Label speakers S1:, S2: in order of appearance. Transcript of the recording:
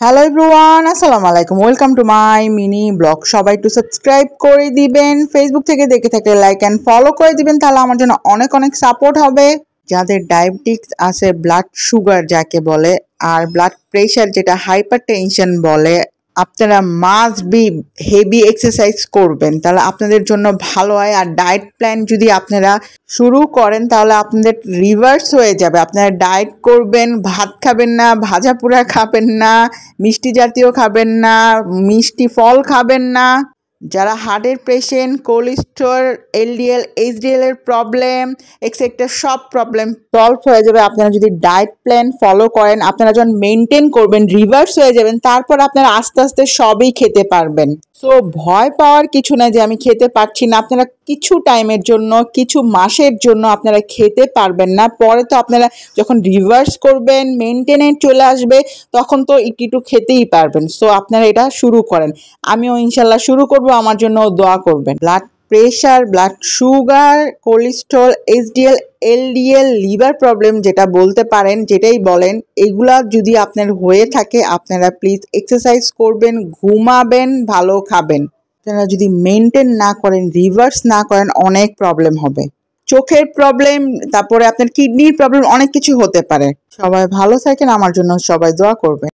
S1: Hello everyone, আসসালামু আলাইকুম। Welcome to my mini blog. সবাই একটু সাবস্ক্রাইব করে দিবেন, ফেসবুক থেকে দেখে থাকলে লাইক অ্যান্ড ফলো করে দিবেন, তাহলে আমার জন্য অনেক অনেক সাপোর্ট হবে। যাদের ডায়াবেটিক্স আছে, ব্লাড সুগার যাকে বলে, আর ব্লাড প্রেশার যেটা হাইপার টেনশন বলে, আপনারা মাস্ট বি হেভি এক্সারসাইজ করবেন, তাহলে আপনাদের জন্য ভালো হয়। আর ডায়েট প্ল্যান যদি আপনারা শুরু করেন তাহলে আপনাদের রিভার্স হয়ে যাবে। আপনারা ডায়েট করবেন, ভাত খাবেন না, ভাজা পোড়া খাবেন না, মিষ্টি জাতীয় খাবেন না, মিষ্টি ফল খাবেন না। যারা হার্টের পেশেন্ট, কোলেস্ট্রল, এলডিএল এইচডিএল এর প্রবলেম এক্সেট্রা সব প্রবলেম সলভ হয়ে যাবে আপনারা যদি ডায়েট প্ল্যান ফলো করেন। আপনারা যখন মেনটেন করবেন, রিভার্স হয়ে যাবেন, তারপর আপনারা আস্তে আস্তে সবই খেতে পারবেন। সো ভয় পাওয়ার কিছু না যে আমি খেতে পারছি না। আপনারা কিছু টাইমের জন্য, কিছু মাসের জন্য আপনারা খেতে পারবেন না, পরে তো আপনারা যখন রিভার্স করবেন, মেনটেনে চলে আসবে, তখন তো একটু খেতেই পারবেন। সো আপনারা এটা শুরু করেন, আমিও ইনশাল্লাহ শুরু করব, আমার জন্য দোয়া করবেন। Blood pressure, blood sugar, cholesterol, HDL, LDL, liver problem যেটা বলতে পারেন, যেটাই বলেন, এগুলা যদি আপনার হয়ে থাকে আপনারা প্লিজ এক্সারসাইজ করবেন, ঘুমাবেন, ভালো খাবেন। আপনারা যদি মেনটেন না করেন, রিভার্স না করেন, অনেক প্রবলেম হবে। চোখের প্রবলেম, তারপরে আপনার কিডনির প্রবলেম, অনেক কিছু হতে পারে। সবাই ভালো থাকেন, আমার জন্য সবাই দোয়া করবেন।